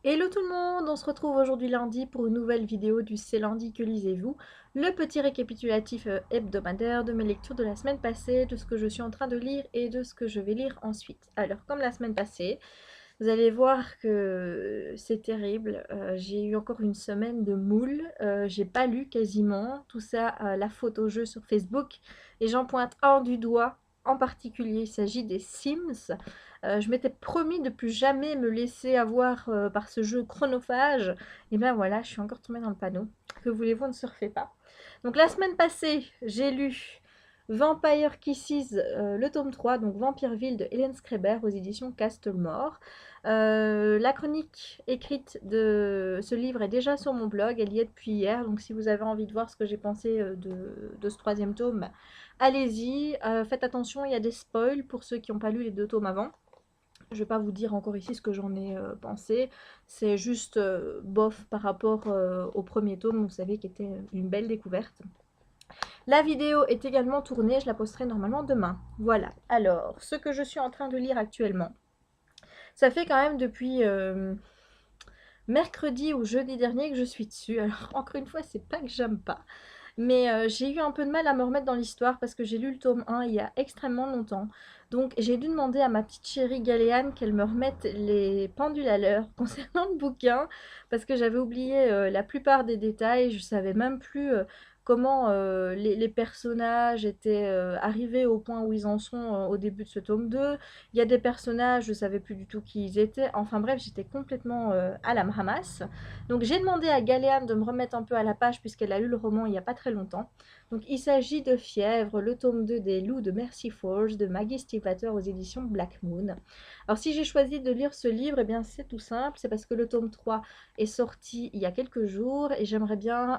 Hello tout le monde, on se retrouve aujourd'hui lundi pour une nouvelle vidéo du C'est lundi que lisez-vous, le petit récapitulatif hebdomadaire de mes lectures de la semaine passée, de ce que je suis en train de lire et de ce que je vais lire ensuite. Alors comme la semaine passée, vous allez voir que c'est terrible, j'ai eu encore une semaine de moule, j'ai pas lu quasiment, tout ça la faute au jeu sur Facebook, et j'en pointe un du doigt, en particulier il s'agit des Sims. Je m'étais promis de plus jamais me laisser avoir par ce jeu chronophage, et bien voilà, je suis encore tombée dans le panneau, que voulez-vous, ne surfez pas. Donc la semaine passée, j'ai lu Vampire Kisses, le tome 3, donc Vampireville de Hélène Skreber aux éditions Castlemore. La chronique écrite de ce livre est déjà sur mon blog, elle y est depuis hier, donc si vous avez envie de voir ce que j'ai pensé de ce troisième tome, allez-y. Faites attention, il y a des spoils pour ceux qui n'ont pas lu les deux tomes avant. Je ne vais pas vous dire encore ici ce que j'en ai pensé, c'est juste bof par rapport au premier tome, vous savez, qui était une belle découverte. La vidéo est également tournée, je la posterai normalement demain. Voilà, alors, ce que je suis en train de lire actuellement. Ça fait quand même depuis mercredi ou jeudi dernier que je suis dessus. Alors, encore une fois, c'est pas que j'aime pas. Mais j'ai eu un peu de mal à me remettre dans l'histoire parce que j'ai lu le tome 1 il y a extrêmement longtemps. Donc j'ai dû demander à ma petite chérie Galéane qu'elle me remette les pendules à l'heure concernant le bouquin parce que j'avais oublié la plupart des détails. Je savais même plus comment les personnages étaient arrivés au point où ils en sont au début de ce tome 2. Il y a des personnages, je savais plus du tout qui ils étaient. Enfin bref, j'étais complètement à la ramasse. Donc j'ai demandé à Galéane de me remettre un peu à la page puisqu'elle a lu le roman il n'y a pas très longtemps. Donc il s'agit de Fièvre, le tome 2 des Loups de Mercy Falls de Maggie Stiefvater aux éditions Black Moon. Alors si j'ai choisi de lire ce livre, eh bien c'est tout simple, c'est parce que le tome 3 est sorti il y a quelques jours et j'aimerais bien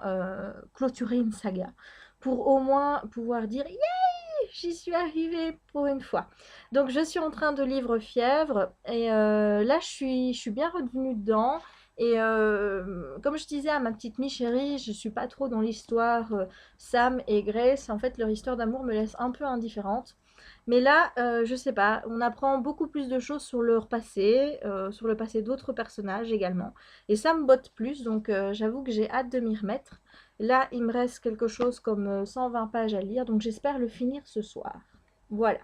clôturer une saga pour au moins pouvoir dire yeah, j'y suis arrivée pour une fois. Donc je suis en train de lire Fièvre et là je suis bien revenue dedans. Et comme je disais à ma petite mi-chérie, je suis pas trop dans l'histoire Sam et Grace. En fait, leur histoire d'amour me laisse un peu indifférente. Mais là, je sais pas, on apprend beaucoup plus de choses sur leur passé, sur le passé d'autres personnages également. Et ça me botte plus, donc j'avoue que j'ai hâte de m'y remettre. Là, il me reste quelque chose comme 120 pages à lire, donc j'espère le finir ce soir. Voilà.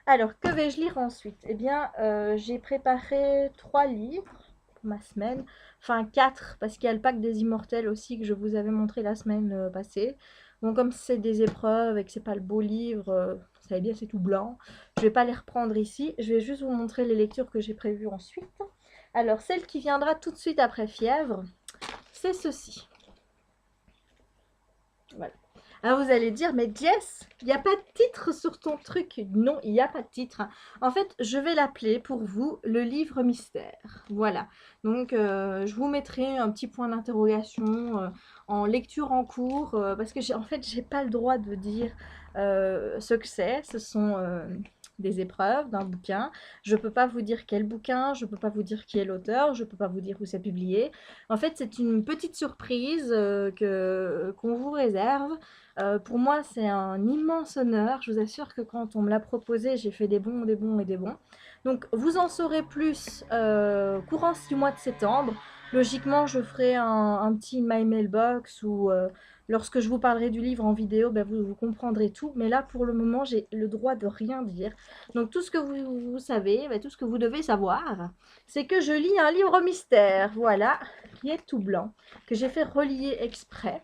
Alors, que vais-je lire ensuite? Eh bien, j'ai préparé 3 livres pour ma semaine. Enfin, 4, parce qu'il y a le pack des Immortels aussi que je vous avais montré la semaine passée. Bon, comme c'est des épreuves et que c'est pas le beau livre, vous savez bien, c'est tout blanc. Je vais pas les reprendre ici. Je vais juste vous montrer les lectures que j'ai prévues ensuite. Alors, celle qui viendra tout de suite après Fièvre, c'est ceci. Voilà. Alors vous allez dire, mais Jess, il n'y a pas de titre sur ton truc. Non, il n'y a pas de titre. En fait, je vais l'appeler pour vous le livre mystère. Voilà. Donc, je vous mettrai un petit point d'interrogation en lecture en cours parce que en fait, j'ai pas le droit de dire ce que c'est. Ce sont des épreuves d'un bouquin. Je peux pas vous dire quel bouquin, je peux pas vous dire qui est l'auteur, je peux pas vous dire où c'est publié. En fait, c'est une petite surprise qu'on vous réserve. Pour moi, c'est un immense honneur. Je vous assure que quand on me l'a proposé, j'ai fait des bons, des bons et des bons. Donc, vous en saurez plus courant du mois de septembre. Logiquement, je ferai un petit My Mailbox ou lorsque je vous parlerai du livre en vidéo, ben vous comprendrez tout. Mais là, pour le moment, j'ai le droit de rien dire. Donc, tout ce que vous savez, ben, tout ce que vous devez savoir, c'est que je lis un livre mystère. Voilà, qui est tout blanc, que j'ai fait relier exprès.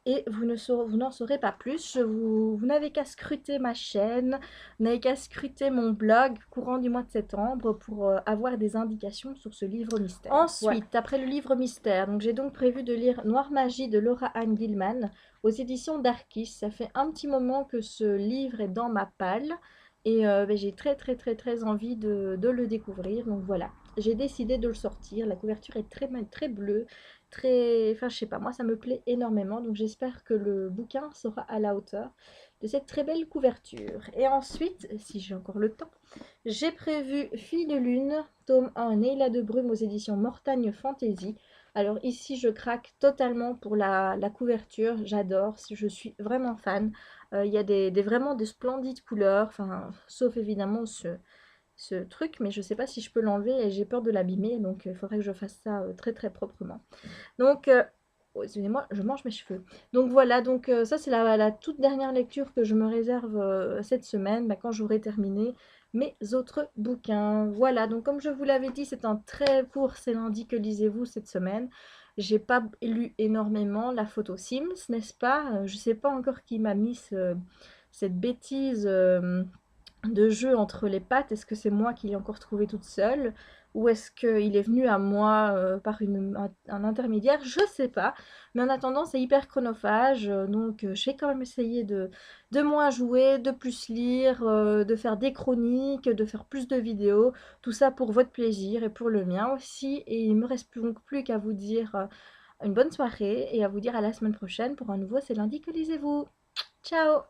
Et vous n'en saurez pas plus. Vous n'avez qu'à scruter ma chaîne, vous n'avez qu'à scruter mon blog courant du mois de septembre pour avoir des indications sur ce livre mystère. Ensuite, voilà. Après le livre mystère, donc j'ai donc prévu de lire Noire Magie de Laura Anne Gilman aux éditions Darkis. Ça fait un petit moment que ce livre est dans ma palle et ben, j'ai très envie de le découvrir. Donc voilà, j'ai décidé de le sortir. La couverture est très bleue. Enfin je sais pas, moi ça me plaît énormément, donc j'espère que le bouquin sera à la hauteur de cette très belle couverture. Et ensuite, si j'ai encore le temps, j'ai prévu Fille de Lune, tome 1, Neila de Brume aux éditions Mortagne Fantasy. Alors ici je craque totalement pour la couverture, j'adore, je suis vraiment fan. Il y a vraiment des splendides couleurs, enfin, sauf évidemment ce truc, mais je sais pas si je peux l'enlever et j'ai peur de l'abîmer, donc il faudrait que je fasse ça très très proprement. Donc, oh, excusez-moi, je mange mes cheveux. Donc voilà, donc ça c'est la toute dernière lecture que je me réserve cette semaine, bah, quand j'aurai terminé mes autres bouquins. Voilà, donc comme je vous l'avais dit, c'est un très court C'est lundi que lisez-vous cette semaine. J'ai pas lu énormément la photo Sims, n'est-ce pas? Je sais pas encore qui m'a mis cette bêtise de jeu entre les pattes. Est-ce que c'est moi qui l'ai encore trouvé toute seule? Ou est-ce qu'il est venu à moi par un intermédiaire? Je sais pas. Mais en attendant, c'est hyper chronophage. Donc, je vais quand même essayer de moins jouer, de plus lire, de faire des chroniques, de faire plus de vidéos. Tout ça pour votre plaisir et pour le mien aussi. Et il me reste donc plus qu'à vous dire une bonne soirée et à vous dire à la semaine prochaine pour un nouveau C'est lundi que lisez-vous. Ciao!